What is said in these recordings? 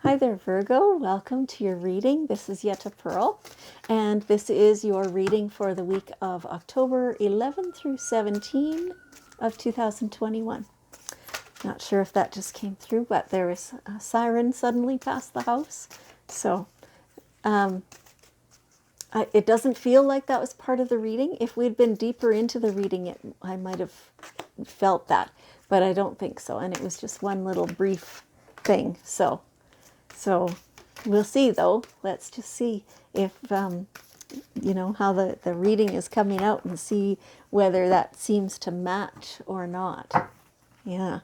Hi there, Virgo. Welcome to your reading. This is Yetta Pearl, and this is your reading for the week of October 11 through 17 of 2021. Not sure if that just came through, but there is a siren suddenly past the house. So it doesn't feel like that was part of the reading. If we'd been deeper into the reading, I might have felt that, but I don't think so. And it was just one little brief thing. So we'll see, though. Let's just see if, how the reading is coming out and see whether that seems to match or not. Yeah.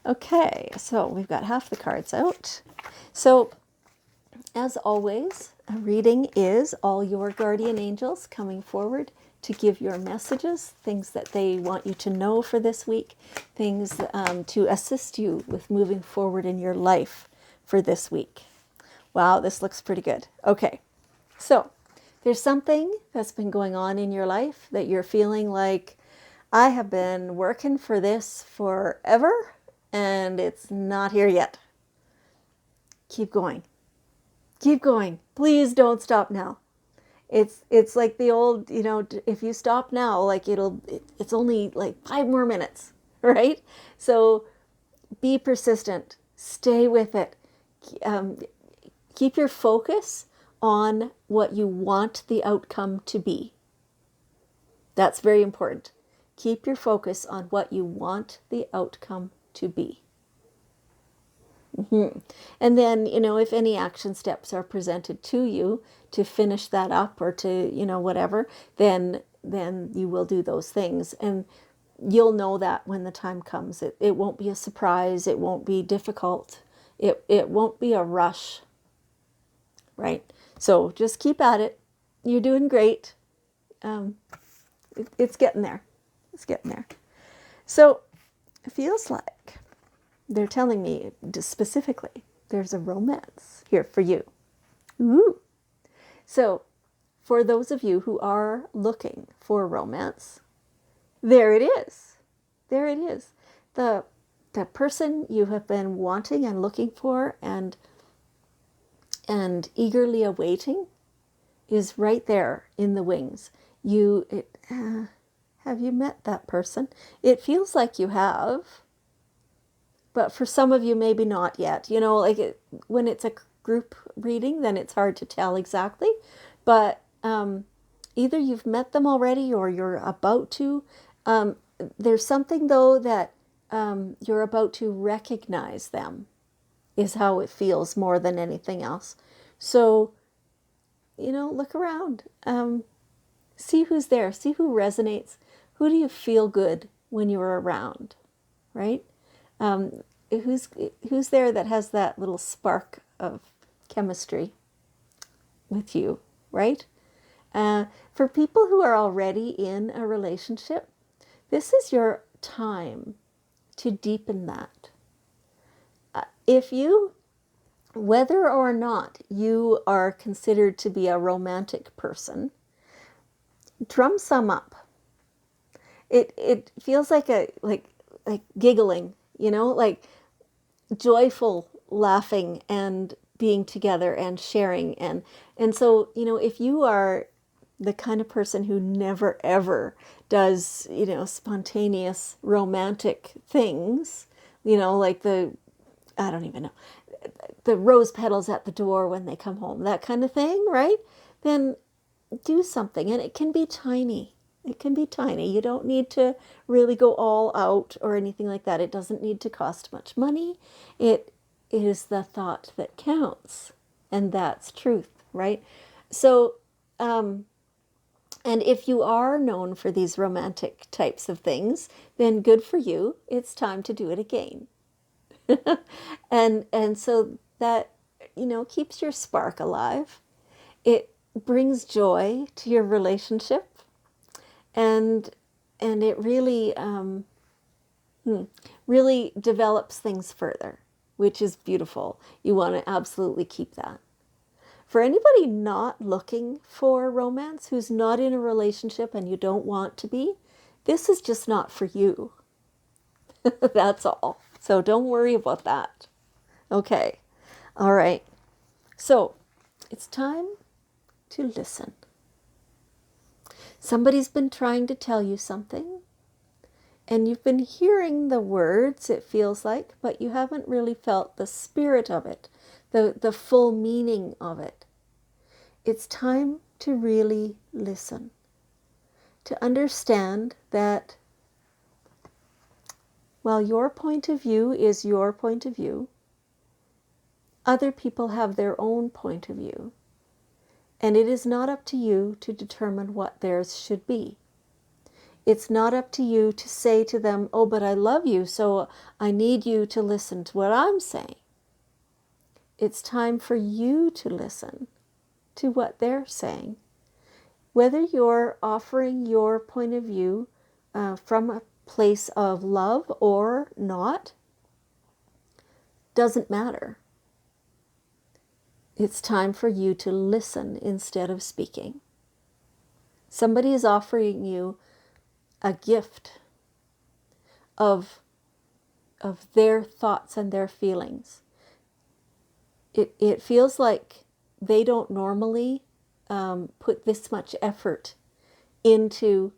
Okay, so we've got half the cards out. So, as always, a reading is all your guardian angels coming forward to give your messages, things that they want you to know for this week, things to assist you with moving forward in your life for this week. Wow, this looks pretty good. Okay, so there's something that's been going on in your life that you're feeling like, I have been working for this forever and it's not here yet. Keep going. Keep going. Please don't stop now. It's like the old, if you stop now, like it's only like 5 more minutes, right? So be persistent. Stay with it. Keep your focus on what you want the outcome to be. That's very important. Keep your focus on what you want the outcome to be. And then, if any action steps are presented to you to finish that up or to, whatever, then you will do those things. And you'll know that when the time comes. It won't be a surprise. It won't be difficult. It won't be a rush, right? So just keep at it. You're doing great. It's getting there. It's getting there. So it feels like they're telling me specifically there's a romance here for you. Ooh. So for those of you who are looking for romance, there it is. There it is. The person you have been wanting and looking for and eagerly awaiting is right there in the wings. Have you met that person? It feels like you have, but for some of you, maybe not yet. When it's a group reading, then it's hard to tell exactly. But either you've met them already or you're about to. There's something, though, that you're about to recognize them, is how it feels more than anything else. So, look around. See who's there. See who resonates. Who do you feel good when you're around, right? Who's there that has that little spark of chemistry with you, right? For people who are already in a relationship, this is your time to deepen that. Whether or not you are considered to be a romantic person, drum some up. It feels like like giggling, like joyful laughing and being together and sharing and so if you are the kind of person who never ever does spontaneous romantic things, like I don't even know, the rose petals at the door when they come home, that kind of thing, right? Then do something, and it can be tiny. It can be tiny. You don't need to really go all out or anything like that. It doesn't need to cost much money. It is the thought that counts, and that's truth, right? So, and if you are known for these romantic types of things, then good for you. It's time to do it again. and so that keeps your spark alive. It brings joy to your relationship, and it really really develops things further, which is beautiful. You want to absolutely keep that. For anybody not looking for romance, who's not in a relationship and you don't want to be, this is just not for you. That's all. So don't worry about that. Okay. All right. So it's time to listen. Somebody's been trying to tell you something, and you've been hearing the words, it feels like, but you haven't really felt the spirit of it, the full meaning of it. It's time to really listen, to understand that while your point of view is your point of view, other people have their own point of view, and it is not up to you to determine what theirs should be. It's not up to you to say to them, oh, but I love you, so I need you to listen to what I'm saying. It's time for you to listen to what they're saying. Whether you're offering your point of view from a place of love or not, doesn't matter. It's time for you to listen instead of speaking. Somebody is offering you a gift of their thoughts and their feelings. It feels like they don't normally put this much effort into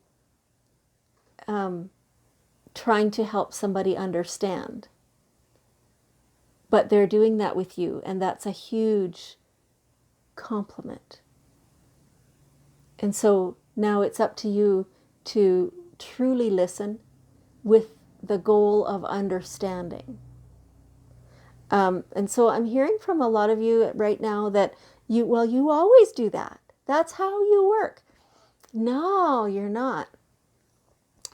trying to help somebody understand. But they're doing that with you, and that's a huge compliment. And so now it's up to you to truly listen with the goal of understanding. And so I'm hearing from a lot of you right now that you always do that. That's how you work. No, you're not.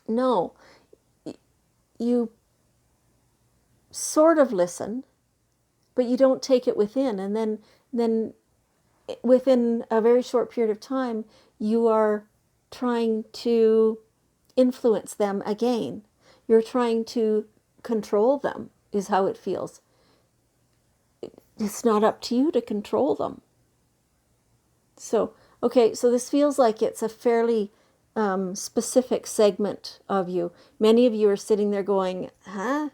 No, you sort of listen, but you don't take it within. And then within a very short period of time, you are trying to influence them again. You're trying to control them, is how it feels. It's not up to you to control them. So, okay, so this feels like it's a fairly specific segment of you. Many of you are sitting there going, huh?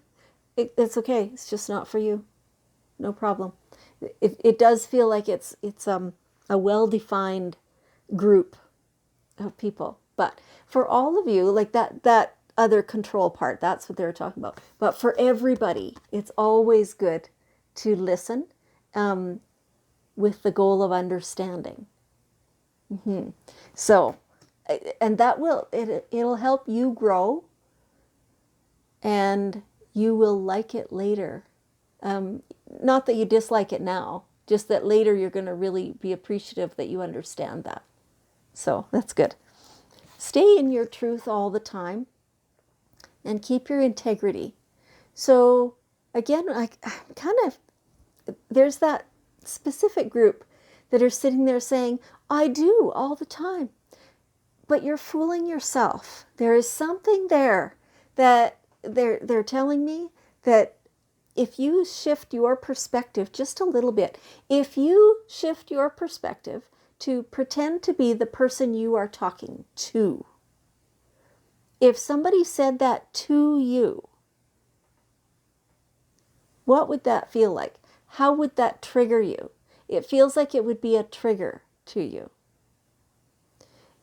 It's okay. It's just not for you. No problem. It does feel like it's a well-defined group of people. But for all of you, like that other control part, that's what they're talking about. But for everybody, it's always good to listen with the goal of understanding. So, and that it'll help you grow, and you will like it later. Not that you dislike it now, just that later you're going to really be appreciative that you understand that. So that's good. Stay in your truth all the time and keep your integrity. So again, there's that specific group that are sitting there saying, I do all the time. But you're fooling yourself. There is something there that they're telling me that if you shift your perspective just a little bit, if you shift your perspective to pretend to be the person you are talking to, if somebody said that to you, what would that feel like? How would that trigger you? It feels like it would be a trigger to you.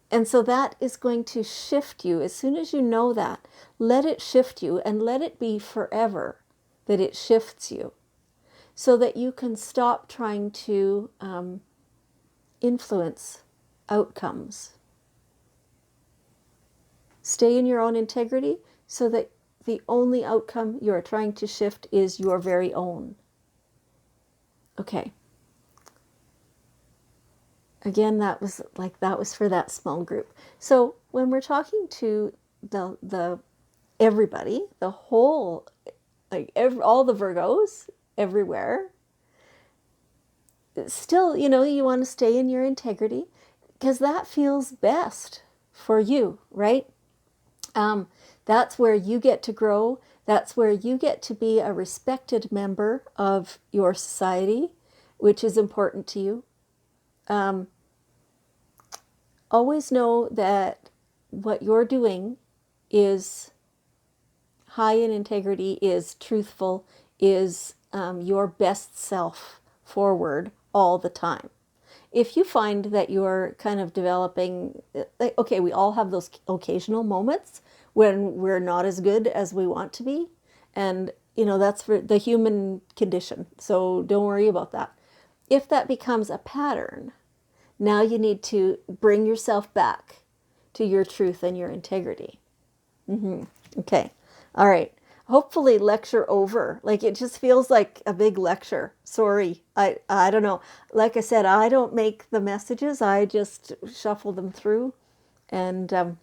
And so that is going to shift you. As soon as you know that, let it shift you, and let it be forever that it shifts you, so that you can stop trying to influence outcomes. Stay in your own integrity so that the only outcome you're trying to shift is your very own. Okay. Again, that was for that small group. So when we're talking to the everybody, the whole, all the Virgos everywhere, still, you want to stay in your integrity because that feels best for you, right? That's where you get to grow. That's where you get to be a respected member of your society, which is important to you. Always know that what you're doing is high in integrity, is truthful, is your best self forward all the time. If you find that you're kind of developing, okay, we all have those occasional moments when we're not as good as we want to be. And, that's for the human condition. So don't worry about that. If that becomes a pattern, now you need to bring yourself back to your truth and your integrity. Okay. All right. Hopefully lecture over. Like, it just feels like a big lecture. Sorry. I don't know. Like I said, I don't make the messages. I just shuffle them through, and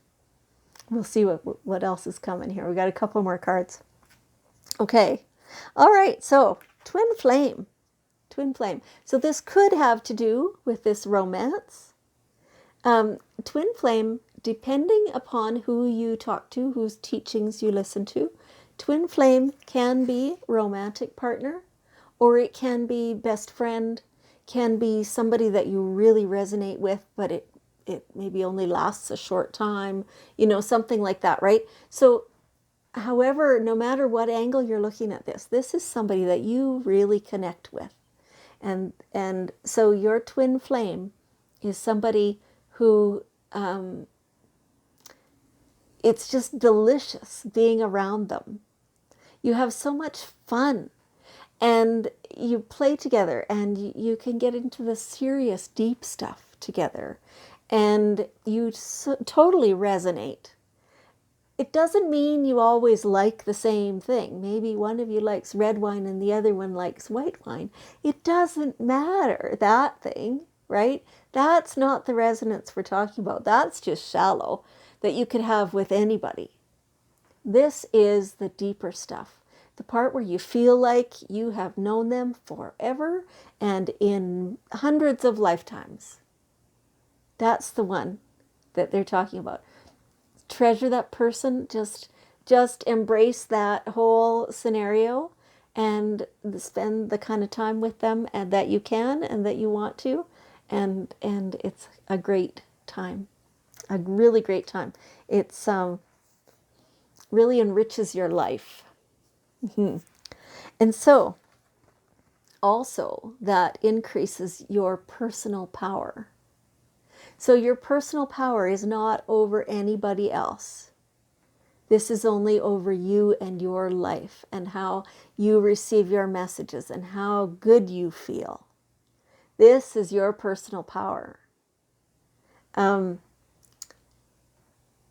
we'll see what else is coming here. We got a couple more cards. Okay. All right. So twin flame. Twin flame. So this could have to do with this romance. Twin flame, depending upon who you talk to, whose teachings you listen to, twin flame can be romantic partner, or it can be best friend, can be somebody that you really resonate with, but it maybe only lasts a short time, something like that, right? So however, no matter what angle you're looking at this is somebody that you really connect with. And so your twin flame is somebody who it's just delicious being around them. You have so much fun, and you play together, and you can get into the serious, deep stuff together, and you totally resonate. It doesn't mean you always like the same thing. Maybe one of you likes red wine and the other one likes white wine. It doesn't matter, that thing, right? That's not the resonance we're talking about. That's just shallow, that you could have with anybody. This is the deeper stuff. The part where you feel like you have known them forever and in hundreds of lifetimes. That's the one that they're talking about. Treasure that person, just embrace that whole scenario and spend the kind of time with them and that you can and that you want to, and it's a great time, a really great time. It's really enriches your life. And so also that increases your personal power. So your personal power is not over anybody else. This is only over you and your life and how you receive your messages and how good you feel. This is your personal power.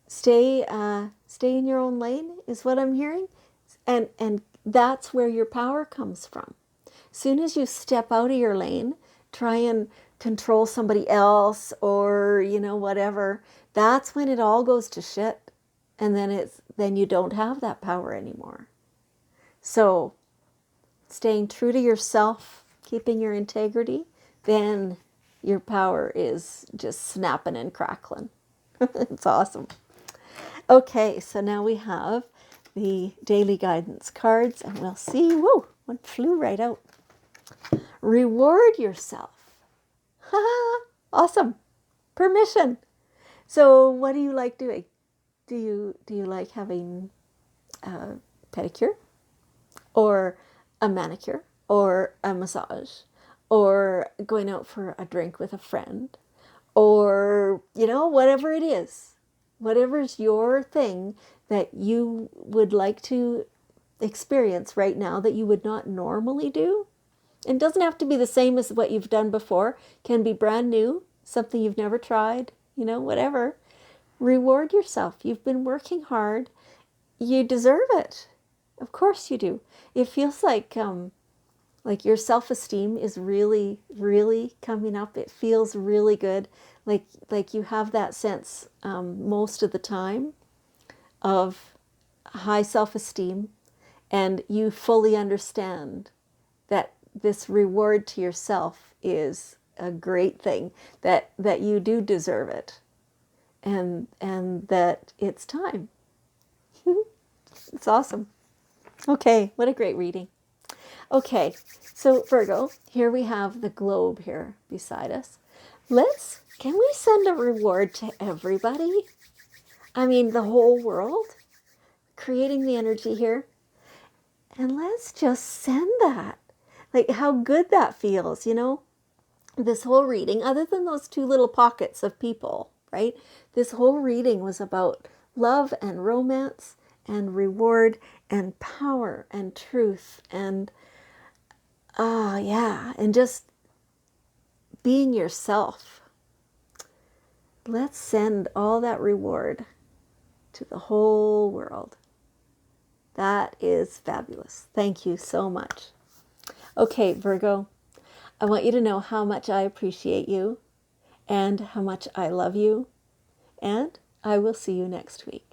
Stay in your own lane is what I'm hearing. And that's where your power comes from. Soon as you step out of your lane, try and control somebody else or, whatever, that's when it all goes to shit. And then you don't have that power anymore. So staying true to yourself, keeping your integrity, then your power is just snapping and crackling. It's awesome. Okay, so now we have the daily guidance cards, and we'll see. Whoa, one flew right out. Reward yourself. Awesome. Permission. So what do you like doing? Do you like having a pedicure or a manicure or a massage or going out for a drink with a friend or, whatever it is, whatever's your thing that you would like to experience right now that you would not normally do? It doesn't have to be the same as what you've done before. It can be brand new, something you've never tried, whatever. Reward yourself. You've been working hard. You deserve it. Of course you do. It feels like your self-esteem is really, really coming up. It feels really good. Like you have that sense most of the time of high self-esteem, and you fully understand that this reward to yourself is a great thing, that you do deserve it, and that it's time. It's awesome. Okay, what a great reading. Okay, so Virgo, here we have the globe here beside us. Can we send a reward to everybody? I mean, the whole world, creating the energy here. And let's just send that. Like how good that feels, you know? This whole reading, other than those two little pockets of people, right? This whole reading was about love and romance and reward and power and truth and, yeah, and just being yourself. Let's send all that reward to the whole world. That is fabulous. Thank you so much. Okay, Virgo, I want you to know how much I appreciate you and how much I love you, and I will see you next week.